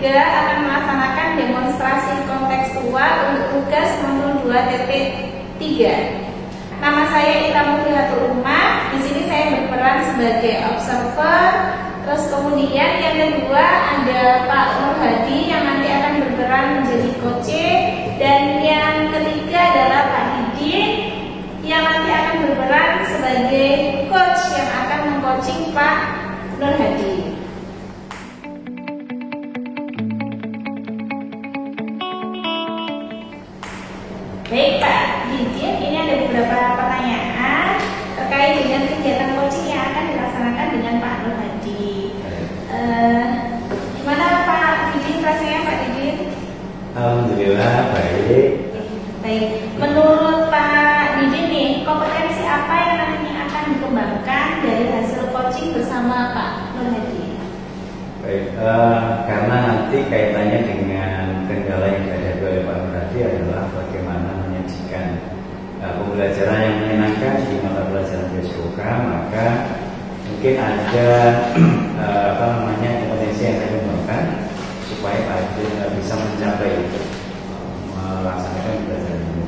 juga akan melaksanakan demonstrasi kontekstual untuk tugas modul 2.3. Nama saya Ita Muflihatul Umar. Di sini saya berperan sebagai observer. Terus kemudian yang kedua ada Pak Nur Hadi yang nanti akan berperan menjadi coach, dan yang ketiga adalah Pak Didin yang nanti akan berperan sebagai coach yang akan mengcoaching Pak Nur Hadi. Baik Pak Didin, ini ada beberapa pertanyaan terkait dengan kegiatan coaching yang akan dilaksanakan dengan Pak Nur Hadi. Gimana Pak Didin rasanya Pak Didin? Alhamdulillah baik. Baik, menurut Pak Didin nih, kompetensi apa yang nantinya akan dikembangkan dari hasil coaching bersama Pak Nur Hadi? Baik, karena nanti kaitannya dengan kendala yang dihadapi oleh Pak Nur Hadi adalah bagaimana menyajikan pembelajaran yang menyenangkan di mata pelajaran BSOK, maka mungkin ada kompetensi yang saya kembangkan supaya Pak Didin bisa mencapai itu, melaksanakan pembelajaran ini.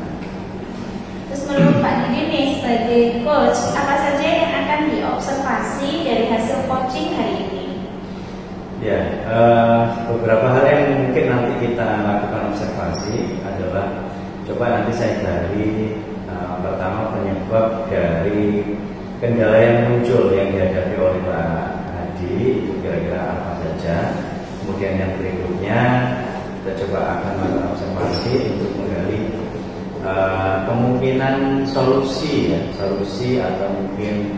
Terus menurut Pak Didin nih sebagai coach, apa saja yang akan diobservasi dari hasil coaching hari ini? Ya, beberapa hal yang mungkin nanti kita lakukan observasi adalah coba nanti saya gali pertama penyebab dari kendala yang muncul yang dihadapi oleh Pak Hadi itu kira-kira apa saja. Kemudian yang berikutnya kita coba akan melakukan observasi untuk menggali kemungkinan solusi atau mungkin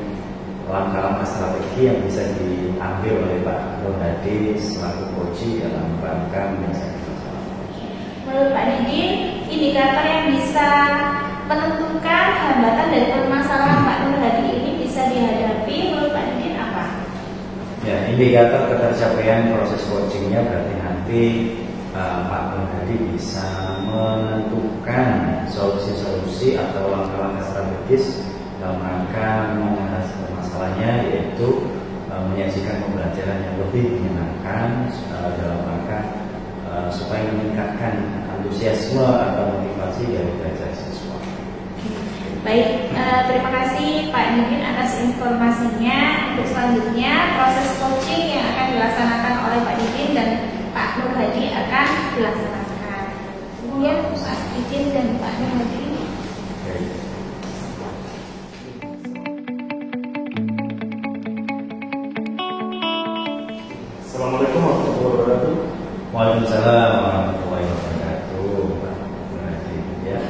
langkah-langkah strategi yang bisa diambil oleh Pak Nur Hadi selaku coach dalam rangka menyelesaikan masalah. Menurut Pak Didin, indikator yang bisa menentukan hambatan dari permasalahan Pak Nur Hadi ini bisa dihadapi menurut Pak Didin apa? Ya, indikator ketercapaian proses coachingnya berarti nanti Pak Nur Hadi bisa menentukan solusi-solusi atau langkah-langkah strategis dalam rangka mengatasi permasalahannya, yaitu menyajikan pembelajaran yang lebih menyenangkan dalam rangka supaya meningkatkan antusiasme atau motivasi dari belajar siswa. Baik, terima kasih Pak Didin atas informasinya. Untuk selanjutnya proses coaching yang akan dilaksanakan oleh Pak Didin dan Pak Nur Hadi akan dilaksanakan. Kemudian Pak Didin dan Pak Nur Hadi. Assalamualaikum warahmatullahi wabarakatuh. Waalaikumsalam warahmatullahi wabarakatuh. Ya.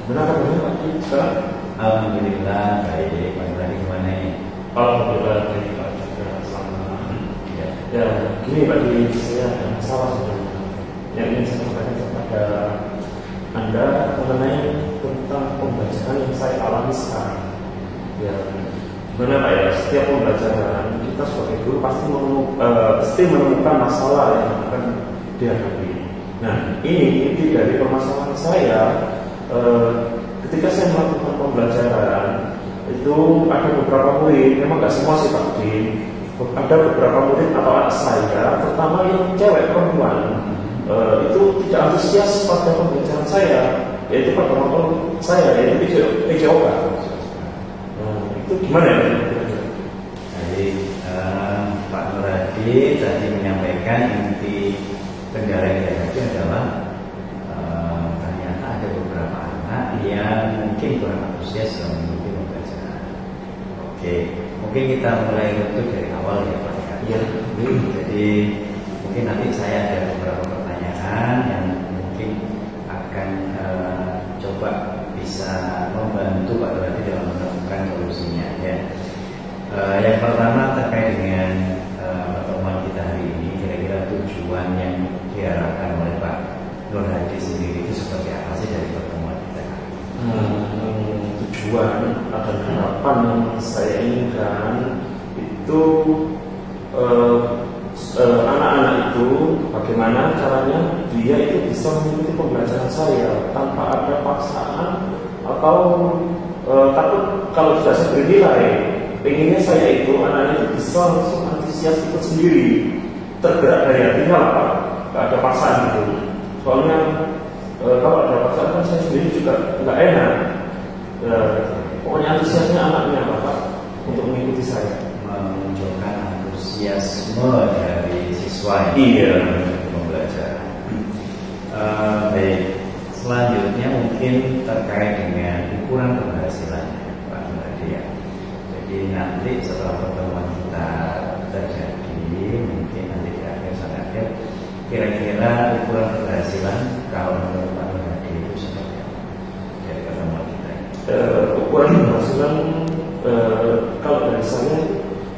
Benar kabarnya Pak Di sekarang? Alhamdulillah baik. Pak Nur gimana ini? Alhamdulillah baik Pak juga selamat. Ya, gini Pak Di, saya ada masalah sebenarnya yang ingin saya sampaikan kepada Anda mengenai tentang pembelajaran yang saya alami sekarang. Ya, gimana Pak ya? Setiap pembelajaran kita sebagai guru pasti menemukan masalah yang akan dihadapi. Nah, ini inti dari permasalahan saya. Ketika saya melakukan pembelajaran itu ada beberapa murid, memang nggak semua sih Pak Din, ada beberapa murid atau anak saya, terutama yang cewek perempuan, itu tidak antusias pada pembelajaran saya, yaitu pada materi saya, yaitu PJOK. Itu gimana ya? Jadi Pak Nur Hadi tadi menyampaikan inti kendala yang dihadapi adalah ternyata ada beberapa anak yang mungkin kurang antusias dalam mengikuti pembelajaran. Oke, mungkin kita mulai untuk dari awal ya Pak. Iya. Jadi mungkin nanti saya ada beberapa pertanyaan yang mungkin akan coba bisa membantu Pak Nur Hadi dalam menemukan solusinya ya. Yang pertama terkait dengan pertemuan kita hari ini, kira-kira tujuan yang diharapkan oleh Pak Nur Hadi sendiri itu seperti apa sih dari pertemuan kita? Tujuan atau harapan yang saya inginkan itu anak-anak itu bagaimana caranya dia itu bisa mengikuti pembelajaran saya tanpa ada paksaan atau takut kalau tidak saya beri nilai. Pengennya saya itu anak-anak itu bisa langsung antusias ikut sendiri, tergerak dari hatinya lah Pak. nggak ada paksaan gitu. Soalnya kalau ada paksaan kan saya sendiri juga nggak enak. Pokoknya antusiasnya anaknya Bapak untuk mengikuti saya, menunjukkan antusiasme dari siswa iya belajar. Baik, selanjutnya mungkin terkait dengan ukuran keberhasilannya Pak Nuradi ya. Jadi nanti setelah pertemuan kita terjadi, mungkin nanti di akhir kira-kira ukuran keberhasilan kalau menurut Pak Nuradi itu seperti apa dari pertemuan kita? Ukuran keberhasilan kalau dari saya,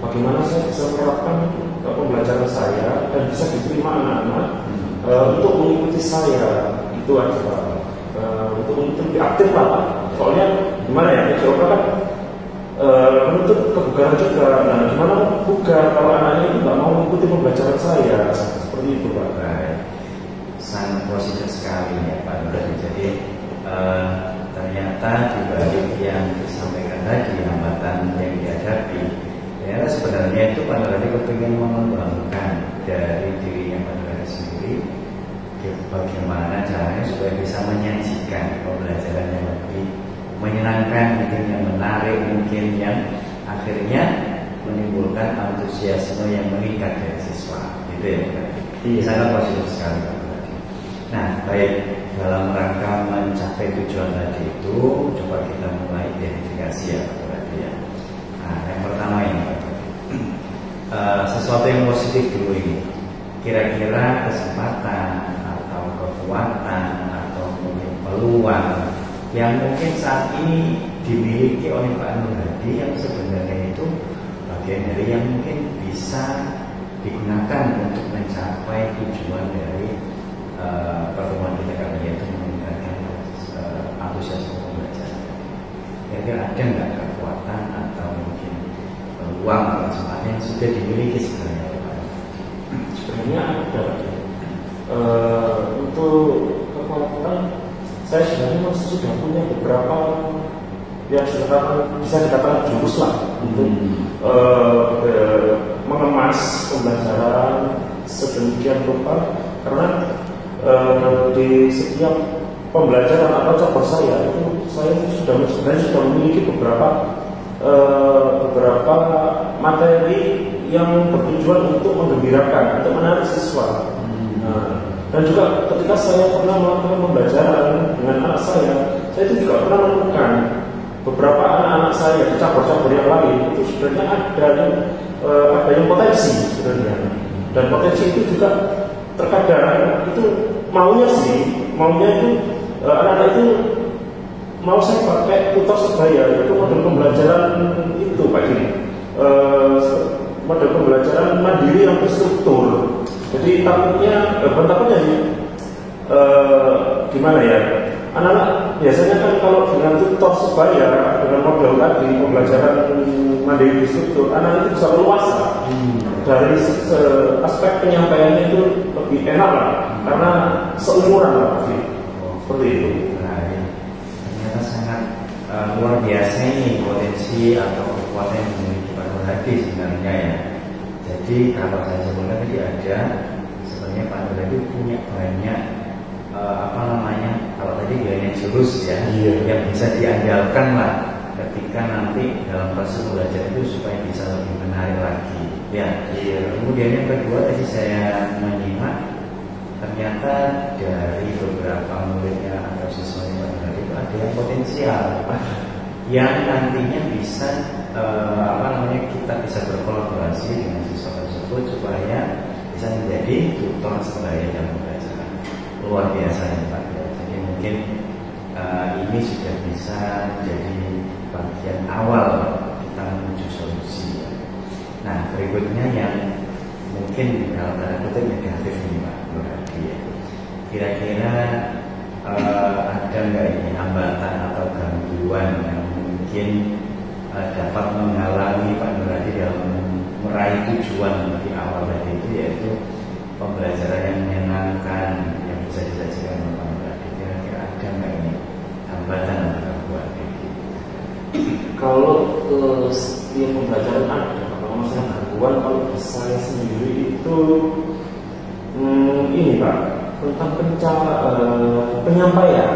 bagaimana saya bisa menerapkan pembelajaran saya dan bisa diterima anak-anak untuk mengikuti saya, itu aja Pak. Untuk lebih aktif lah Pak. Soalnya gimana ya, coba kan menuntut kebugaran juga. Nah, gimana bugar kalau anaknya itu nggak mau mengikuti pembelajaran saya, seperti itu Pak. Baik, sangat positif sekali ya Pak Nuradi. Jadi ternyata di balik yang disampaikan tadi, hambatan yang dihadapi, ternyata sebenarnya itu Pak Nuradi kepingin mengembangkan dari dirinya Pak Nuradi sendiri, bagaimana caranya supaya bisa menyajikan pembelajaran yang lebih menyenangkan, mungkin yang menarik, mungkin yang akhirnya menimbulkan antusiasme yang meningkat dari siswa. Gitu ya Pak. Sangat positif sekali Pak Nuradi. Nah, baik, dalam rangka mencapai tujuan tadi itu, coba kita mulai identifikasi ya Pak Nuradi ya. Nah, yang pertama ini Pak Nuradi, sesuatu yang positif dulu ini. Kira-kira kesempatan atau kekuatan atau mungkin peluang yang mungkin saat ini dimiliki oleh Pak Nuradi yang sebenarnya itu bagian dari yang mungkin bisa digunakan untuk mencapai tujuan dari pertemuan kita kali ini, yaitu meningkatkan antusiasme pembelajaran. Kira-kira ada nggak kekuatan atau mungkin peluang atau kesempatan yang sudah dimiliki sebenarnya oleh Pak Nuradi? Sebenarnya ada. Untuk kekuatan, saya sebenarnya masih sudah punya beberapa yang bisa dikatakan jurus lah untuk mengemas pembelajaran sedemikian rupa, karena di setiap pembelajaran atau cabang saya itu saya sebenarnya sudah memiliki beberapa materi yang bertujuan untuk menggembirakan, untuk menarik siswa. Dan juga ketika saya pernah melakukan pembelajaran dengan anak saya itu juga pernah menemukan beberapa anak-anak saya di cabur-cabur yang lain itu sebenarnya ada yang potensi sebenarnya. Dan potensi itu juga terkadang itu maunya itu anak-anak itu mau saya pakai tutor sebaya, itu model pembelajaran itu Pak Giri, model pembelajaran mandiri yang terstruktur. Jadi takutnya sih gimana ya, anak-anak biasanya kan kalau dengan tutor sebaya, dengan model tadi pembelajaran mandiri terstruktur, anak itu bisa leluasa. Dari aspek penyampaiannya itu lebih enak lah, karena seumuran lah pasti. Seperti itu. Nah, ternyata sangat luar biasa ini potensi atau kekuatan yang dimiliki Pak Nuradi sebenarnya ya. Jadi kalau saya sebutkan tadi ada sebenarnya Pak Nuradi punya banyak kalau tadi banyak jurus ya, yang bisa diandalkan lah ketika nanti dalam proses belajar itu supaya bisa lebih menarik lagi ya. Kemudian yang kedua tadi saya menyimak, ternyata dari beberapa muridnya atau siswanya Pak Nuradi itu ada yang potensial yang nantinya bisa kita bisa berkolaborasi dengan siswa tersebut supaya bisa menjadi tutor sebaya dalam pembelajaran. Luar biasa ya Pak. Jadi mungkin ini sudah bisa menjadi bagian awal kita menuju solusi ya. Nah, berikutnya yang mungkin dalam tanda kutip negatif ini Pak Nuradi ya. Kira-kira ada nggak ini hambatan atau gangguan yang mungkin dapat menghalangi Pak Nuradi dalam meraih tujuan di awal tadi itu, yaitu pembelajaran yang menyenangkan yang bisa disajikan oleh Pak Nuradi. Kira-kira ada nggak ini hambatan atau gangguan ini? Kalau setiap pembelajaran ada, kalau masalah gangguan, kalau saya sendiri itu ini Pak, tentang penyampaian.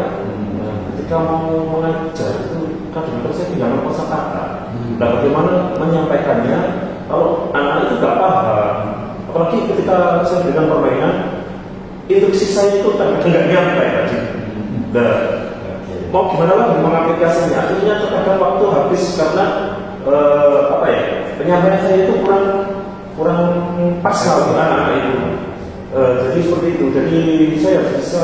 Ketika mau mengajar itu kadang-kadang saya kehilangan kosakata. Nah, bagaimana menyampaikannya kalau anak-anak itu nggak paham? Apalagi ketika saya berikan permainan, instruksi saya itu kadang-kadang nggak nyampe tadi. Nah, mau gimana lagi mengaplikasinya? Akhirnya terkadang waktu habis karena penyampaian saya itu kurang pas untuk anak-anak itu. Jadi seperti itu. Jadi saya harus bisa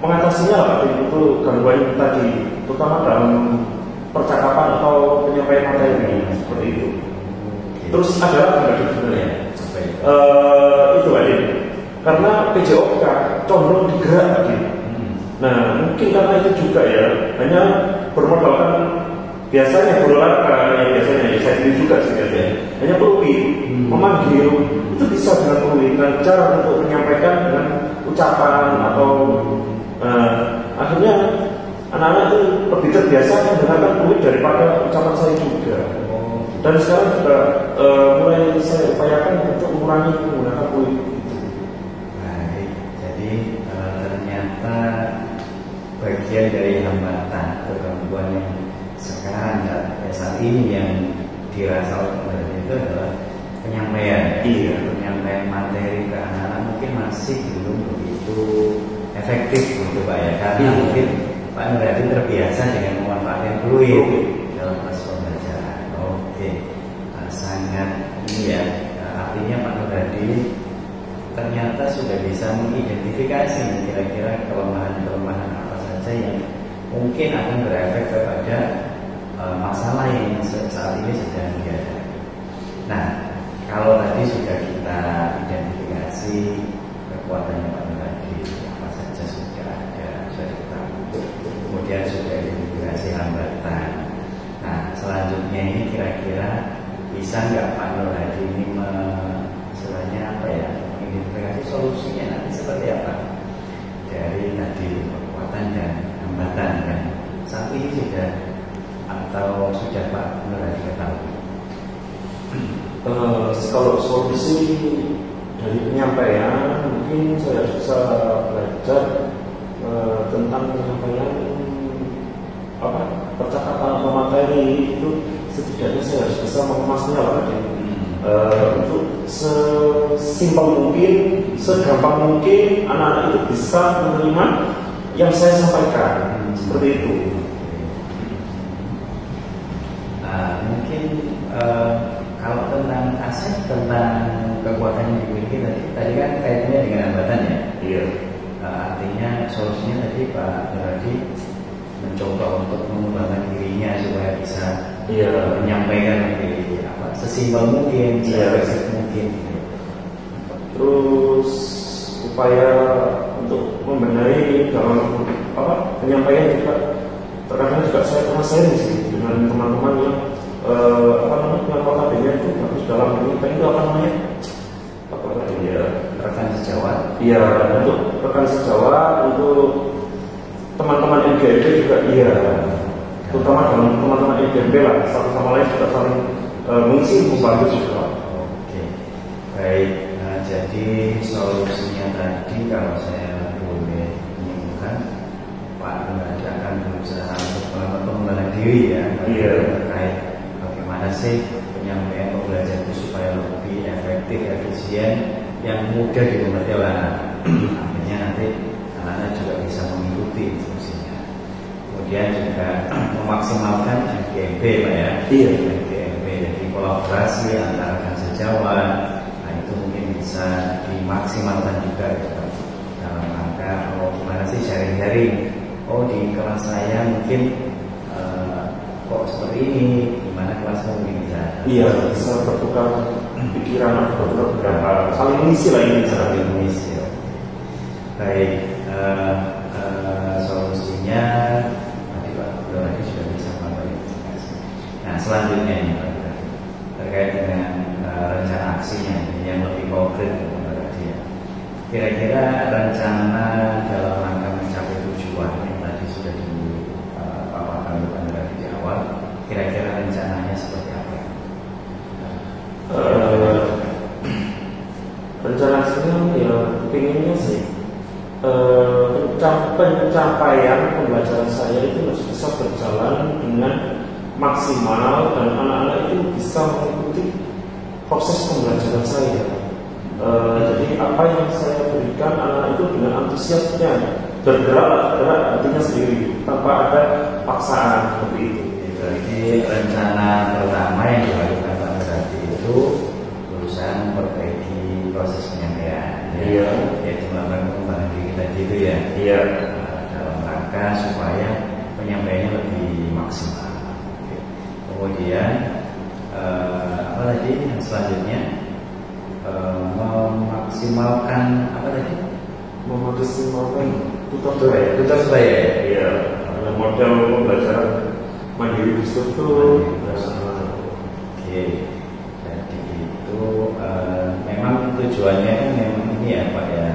mengatasinya Pak, itu gangguan tadi, terutama dalam percakapan atau penyampaian materi seperti itu. Terus ada lagi sebenarnya itu aja, karena PJOK condong digerak tadi. Nah mungkin karena itu juga ya, hanya bermodalkan biasanya berolahraga, biasanya saya sendiri juga sebenarnya hanya peluit, memanggil itu bisa dengan peluit, dan cara untuk menyampaikan dengan ucapan atau akhirnya anak-anak itu lebih terbiasa mendengarkan peluit daripada ucapan saya juga. Dan sekarang juga mulai saya upayakan untuk mengurangi menggunakan peluit. Baik, jadi ternyata bagian dari hambatan atau gangguan yang sekarang saat ini yang dirasa oleh itu adalah penyampaian. Penyampaian materi ke anak-anak mungkin masih belum begitu efektif untuk Pak ya, karena mungkin Pak Nurhadi terbiasa dengan memanfaatkan peluit dalam proses pembelajaran. Sangat ini ya, artinya Pak Nurhadi ternyata sudah bisa mengidentifikasi kira-kira kelemahan-kelemahan apa saja yang mungkin akan berefek kepada masalah yang saat ini sedang dihadapi. Nah, kalau tadi sudah kita identifikasi kekuatannya Pak Nurhadi, apa saja sudah ada, sudah diketahui. Kemudian sudah identifikasi hambatan. Nah, selanjutnya ini kira-kira bisa nggak Pak Nurhadi ini mengidentifikasi solusinya nanti seperti apa dari tadi kekuatan dan hambatan kan saat ini sudah atau sudah Pak Nurhadi ketahui? Kalau solusi dari penyampaian mungkin saya bisa belajar tentang penyampaian percakapan atau materi itu setidaknya saya harus bisa mengemasnya untuk sesimpel mungkin, segampang mungkin anak-anak itu bisa menerima yang saya sampaikan seperti itu. Mungkin kalau tentang aset, tentang kekuatan yang dimiliki tadi kan kaitannya dengan hambatan ya. Iya. Artinya solusinya tadi Pak Nurhadi mencoba untuk mengembangkan dirinya supaya bisa menyampaikan sesimpel mungkin, seefektif mungkin. Terus upaya untuk membenahi dalam penyampaian juga terkadang juga saya pernah sharing sih dengan teman-teman yang yang notabene itu bagus dalam penyampaian itu rekan sejawat. Iya, untuk rekan sejawat, untuk teman-teman NGMP juga terutama dalam teman-teman NGMP lah, satu sama lain juga saling mengisi membantu juga. Baik, jadi solusinya tadi kalau saya boleh menyimpulkan, Pak Nurhadi akan berusaha untuk melakukan pengembangan diri ya, terkait bagaimana sih penyampaian pembelajaran itu supaya lebih efektif, efisien, yang mudah dimengerti oleh anak. Akhirnya nanti anak-anak juga bisa mengikuti instruksinya. Kemudian juga memaksimalkan MGMP Pak ya. MGMP, jadi kolaborasi antara rekan sejawat. Nah itu mungkin bisa dimaksimalkan juga gitu, dalam rangka gimana sih sharing-sharing. Di kelas saya mungkin kok seperti ini, gimana kelasnya mungkin bisa bertukar pikiran, bertukar saling mengisi lah ini, saling mengisi. Baik, solusinya tadi Pak Nurhadi sudah bisa melakukan investigasi. Nah selanjutnya ini Pak Nurhadi terkait dengan rencana aksinya yang lebih konkret Pak Nurhadi ya. Kira-kira rencana dalam rangka mencapai tujuan yang tadi sudah dipaparkan Pak Nurhadi di awal, kira-kira rencananya seperti apa? Rencana pengennya sih pencapaian pembelajaran saya itu harus bisa berjalan dengan maksimal dan anak-anak itu bisa mengikuti proses pembelajaran saya. Jadi apa yang saya berikan anak itu dengan antusiasnya bergerak artinya sendiri tanpa ada paksaan seperti itu. Jadi rencana pertama yang dilakukan Pak Nurhadi itu berusaha memperbaiki proses penyampaian. Iya. Yaitu melakukan pengembangan diri tadi itu ya. Iya. Dalam rangka supaya penyampaiannya lebih maksimal. Kemudian apa tadi yang selanjutnya memaksimalkan apa tadi? Memaksimalkan tutor sebaya. Iya. Model pembelajaran mandiri terstruktur. Oke. Jadi itu memang tujuannya kan memang ini ya Pak ya,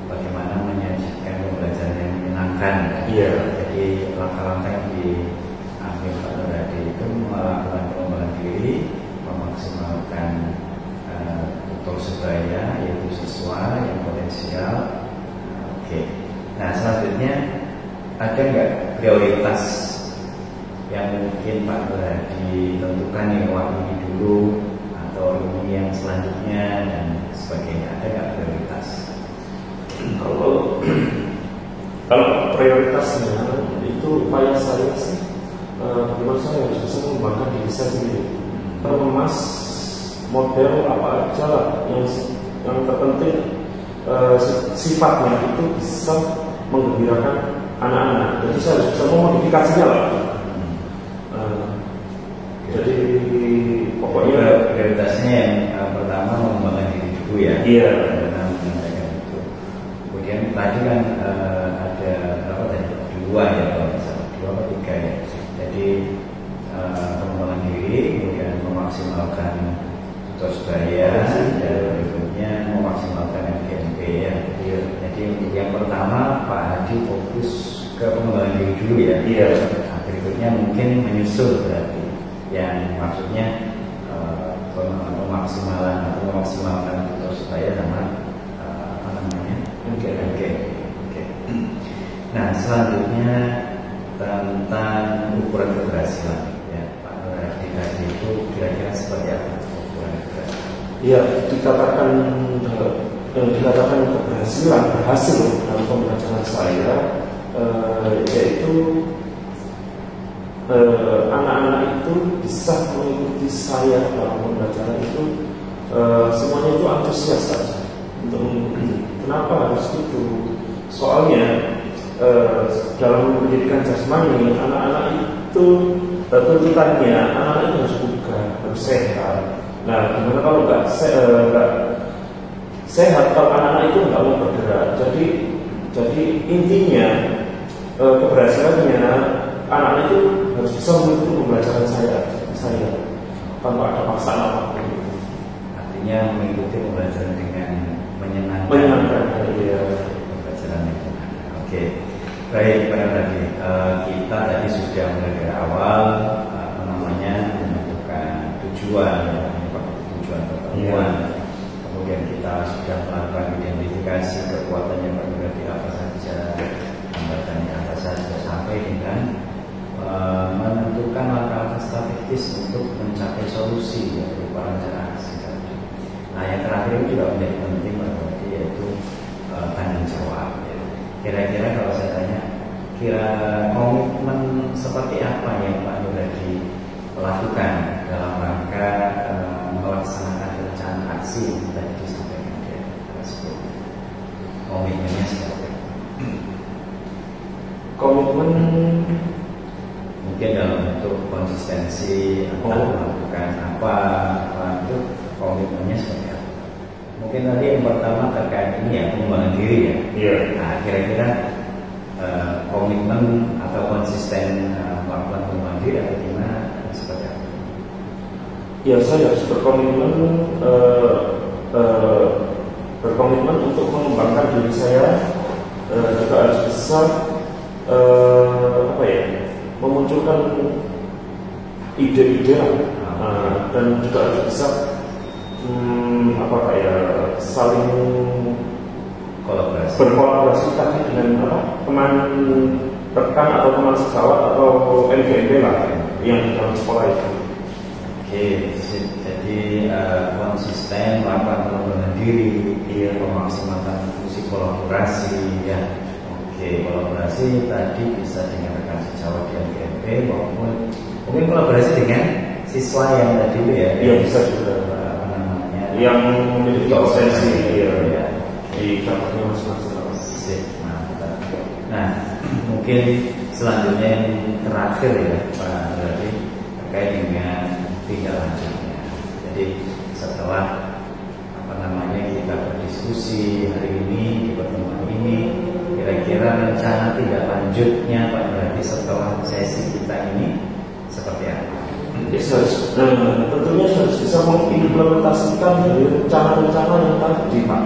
bagaimana menyajikan pembelajaran yang menyenangkan. Iya. Jadi langkah-langkah yang diambil Pak Nurhadi itu melakukan pengembangan diri, memaksimalkan tutor sebaya yaitu siswa yang potensial. Oke. Nah selanjutnya ada nggak prioritas yang mungkin Pak Nurhadi tentukan nih, wah ini dulu atau ini yang selanjutnya dan sebagainya, ada nggak prioritas? Kalau prioritasnya itu upaya saya sih bagaimana saya harus bisa mengembangkan diri saya sendiri, termas model apa aja lah yang terpenting sifatnya itu bisa menggembirakan anak-anak. Jadi saya harus bisa memodifikasinya lah. Jadi pokoknya prioritasnya yang pertama mengembangkan diri dulu ya. Iya. Karena menyampaikan itu. Kemudian tadi kan ada berapa tadi? Dua ya kalau misalnya, 2 atau 3 ya. Jadi pengembangan diri, kemudian memaksimalkan tutor sebaya, dan berikutnya memaksimalkan MGMP ya. Jadi yang pertama Pak Hadi fokus ke pengembangan diri dulu ya. Iya. Nah, berikutnya mungkin menyusul berarti. Yang maksudnya memaksimalkan tutor sebaya sama apa namanya? Oke. Nah selanjutnya tentang ukuran keberhasilan ya Pak Nurhadi tadi itu kira-kira seperti apa ukuran keberhasilan? Iya, dikatakan berhasil dalam pembelajaran saya yaitu anak-anak itu bisa mengikuti saya dalam pembelajaran itu semuanya itu antusias saja untuk mengikuti. Kenapa harus itu? Soalnya dalam pendidikan jasmani anak-anak itu tuntutannya anak-anak itu harus bugar, harus sehat. Nah, gimana kalau nggak sehat, kalau anak-anak itu nggak mau bergerak? Jadi intinya keberhasilannya anak-anak itu harus bisa mengikuti pembelajaran saya tanpa ada paksaan apapun. Artinya mengikuti pembelajaran dengan menyenangkan. Pembelajaran yang menyenangkan. Oke, baik Pak Nurhadi. Kita tadi sudah mulai dari awal menentukan tujuan pertemuan. Kemudian kita sudah melakukan identifikasi kekuatannya Pak Nurhadi apa saja, hambatannya apa saja, sampai dengan menentukan langkah strategis untuk mencapai solusi ya, berupa rencana aksi tadi. Nah yang terakhir ini juga menjadi penting berarti yaitu tanggung jawab ya. Kira-kira kalau saya tanya, komitmen seperti apa yang Pak Nurhadi lakukan dalam rangka melaksanakan rencana aksi yang tadi disampaikan ya, komitmennya seperti apa? Komitmen mungkin dalam bentuk konsistensi atau melakukan apa itu komitmennya seperti apa? Mungkin tadi yang pertama terkait ini ya pengembangan diri ya. Iya. Nah kira-kira komitmen atau konsisten melakukan pengembangan diri atau gimana seperti apa? Ya saya harus berkomitmen untuk mengembangkan diri saya, juga harus bisa memunculkan ide-ide dan juga harus bisa saling berkolaborasi tadi dengan teman rekan atau teman sejawat atau NGNP lah yang di dalam sekolah itu. Oke, jadi konsisten melakukan pengembangan diri, memaksimalkan fungsi kolaborasi ya. Oke, kolaborasi tadi bisa dengan rekan sejawat di NGNP maupun mungkin kolaborasi dengan siswa yang tadi itu ya. Iya, bisa juga yang memiliki potensi ya, di cabangnya masing-masing. Mantap. Nah, mungkin selanjutnya yang terakhir ya Pak Nuradi terkait dengan tindak lanjutnya. Jadi setelah kita berdiskusi hari ini di pertemuan ini, kira-kira rencana tindak lanjutnya Pak Nuradi setelah sesi kita ini seperti apa? Tentunya harus bisa mengimplementasikan dari rencana-rencana yang tadi Pak.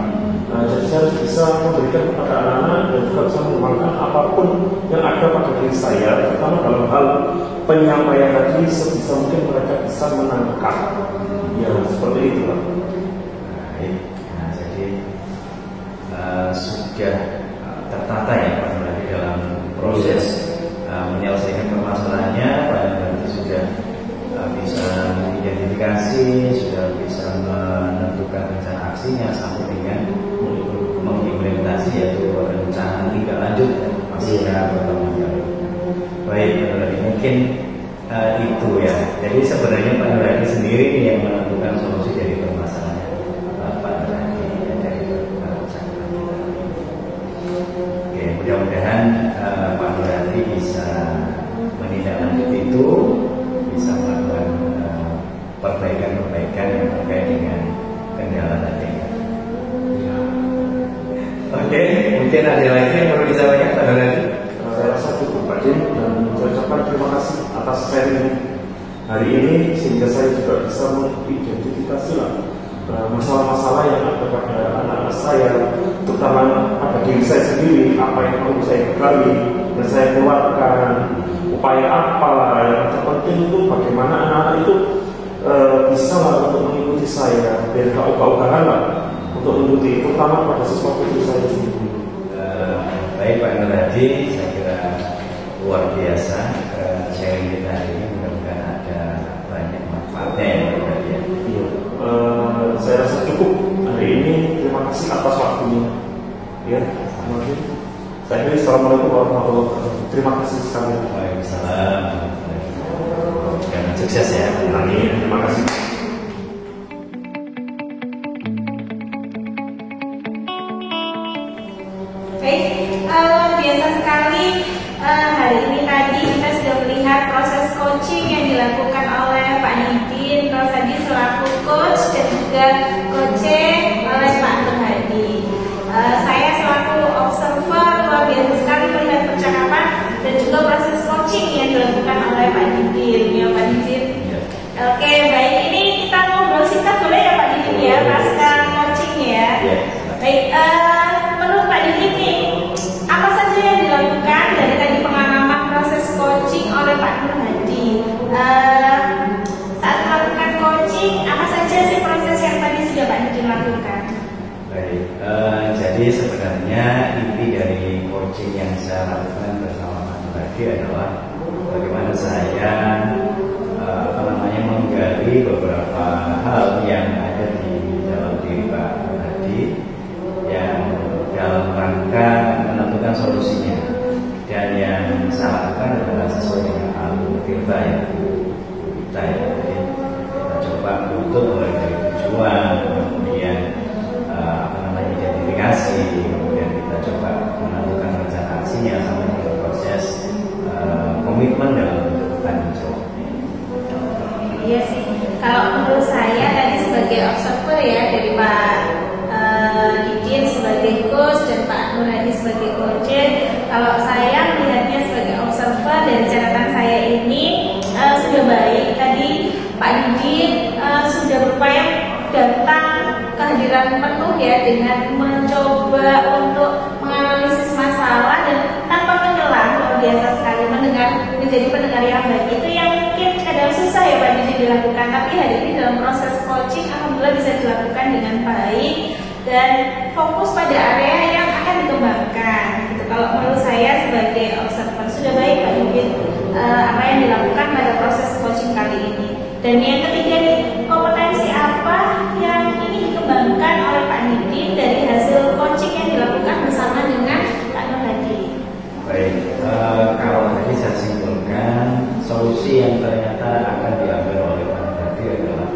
Jadi saya harus bisa memberikan kepada anak-anak dan juga bisa mengembangkan apapun yang ada pada diri saya, terutama dalam hal penyampaian tadi sebisa mungkin mereka bisa menangkap. Ya seperti itu Pak. Baik. Nah, jadi sudah tertata ya Pak Nuradi dalam proses menyelesaikan permasalahannya. Pak Nuradi sudah bisa mengidentifikasi, sudah bisa menentukan rencana aksinya sampai dengan mengimplementasi yaitu rencana tindak lanjut pasca pertemuan kali. Baik, Pak Nuradi, mungkin itu ya. Jadi sebenarnya Pak Nuradi sendiri yang menentukan solusi dari permasalahan Pak Nuradi dari perbincangan. Oke, mudah-mudahan Pak Nuradi bisa menindaklanjuti itu, bisa melakukan perbaikan-perbaikan yang terkait dengan kendala tadi. Ya. Oke, mungkin ada lagi yang perlu disampaikan Pak Nuradi? Saya rasa cukup Pak Din, dan saya ucapkan terima kasih atas sharing hari ini sehingga saya juga bisa mengidentifikasi masalah-masalah yang ada pada anak-anak saya, terutama pada diri saya sendiri, apa yang perlu saya gali dan saya keluarkan, upaya apa yang terpenting itu bagaimana anak-anak itu bisa untuk mengikuti saya, biar gak ogah-ogahan lah untuk mengikuti, terutama pada siswa putri saya sendiri. Baik Pak Nuradi, saya kira luar biasa sharing kita hari ini, mudah-mudahan ada banyak manfaatnya ya Pak Nuradi. Iya, saya rasa cukup hari ini. Terima kasih atas waktunya. Ya, terima kasih. Saya kira assalamualaikum warahmatullahi wabarakatuh. Terima kasih sekali. Waalaikumsalam. Dan sukses ya. Amin. Terima kasih. Baik, biasa sekali hari ini tadi kita sudah melihat proses coaching yang dilakukan oleh Pak Nidin, terus tadi selaku coach dan juga coaching oleh Pak Nurhadi. Saya selaku observer luar biasa sekali melihat percakapan dan juga proses coaching yang dilakukan oleh Pak Nidin. Ya Pak Nidin. Oke, baik, ini kita ngobrol singkat boleh ya Pak Nidin ya, pasca coaching ya. Baik, menurut Pak Nidin nih, apa saja yang dilakukan dari tadi pengalaman proses coaching oleh Pak Nurhadi? Saat melakukan coaching, apa saja sih proses yang tadi sudah Pak Nidin lakukan? Baik, jadi sebenarnya inti dari coaching yang saya lakukan bersama Pak Nurhadi adalah bagaimana saya menggali beberapa hal yang ada di dalam diri Pak Nurhadi yang dalam rangka menentukan solusinya, dan yang saya lakukan adalah sesuai dengan alur-alur yang kita ya. Jadi kita coba untuk mulai dari tujuan, kemudian identifikasi, kemudian kita coba menentukan rencana aksinya sampai ke proses komitmen dalam tanggung jawab. Iya sih, kalau menurut saya tadi sebagai observer ya, dari Pak Didin sebagai coach dan Pak Nurhadi sebagai coach, kalau saya melihatnya sebagai observer dari catatan saya ini sudah baik. Tadi Pak Didin sudah berupaya datang kehadiran penuh ya, dengan mencoba untuk menganalisis masalah dan tanpa menyelam, luar biasa sekali menjadi pendengar yang baik. Itu yang mungkin kadang susah ya Pak Didin dilakukan, tapi hari ini dalam proses coaching alhamdulillah bisa dilakukan dengan baik dan fokus pada area yang akan dikembangkan. Gitu. Kalau menurut saya sebagai observer sudah baik Pak Yudin apa yang dilakukan pada proses coaching kali ini. Dan yang ketiga nih, kompetensi apa yang ingin dikembangkan oleh Pak Yudin dari hasil coaching yang dilakukan bersama dengan Pak Nur Hadi? Baik, kalau tadi saya simpulkan solusi yang ternyata akan diambil oleh Pak Nur Hadi adalah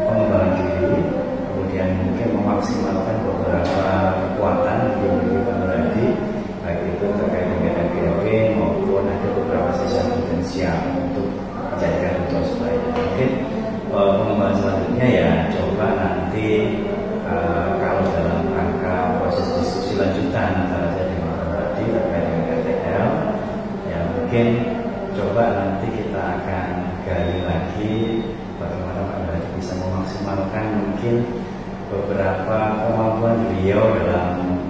pengembangan diri, kemudian mungkin memaksimalkan beberapa kekuatan yang dimiliki Pak Nur Hadi, baik itu terkait dengan NPWP maupun ada beberapa sisi potensial untuk menjadikan contoh supaya mungkin pengembangan selanjutnya ya coba nanti kalau dalam rangka proses diskusi lanjutan antara saya dengan Pak Nur Hadi terkait dengan RTL ya mungkin coba nanti kita akan gali lagi bagaimana Pak Nur Hadi bisa memaksimalkan mungkin beberapa kemampuan beliau dalam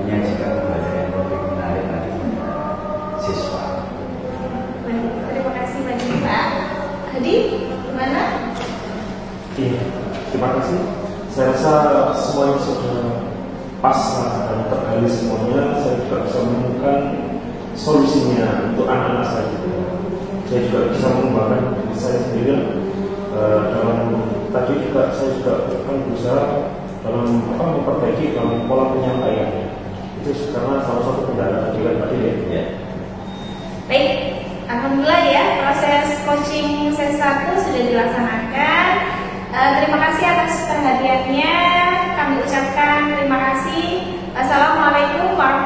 menyajikan pembelajaran yang lebih menarik bagi siswa. Terima kasih banyak Pak Hadi, gimana? Iya, terima kasih. Saya rasa semuanya sudah pas dan tergali semuanya. Saya juga bisa menemukan solusinya untuk anak-anak saya juga. Saya juga bisa mengembangkan diri saya sendiri dalam tadi juga saya juga akan berusaha dalam memperbaiki dalam pola penyampaiannya. Itu karena salah satu kendala tadi kan tadi ya. Baik, alhamdulillah ya proses coaching sesi 1 sudah dilaksanakan. Terima kasih atas perhatiannya. Kami ucapkan terima kasih. Assalamualaikum warahmatullahi wabarakatuh.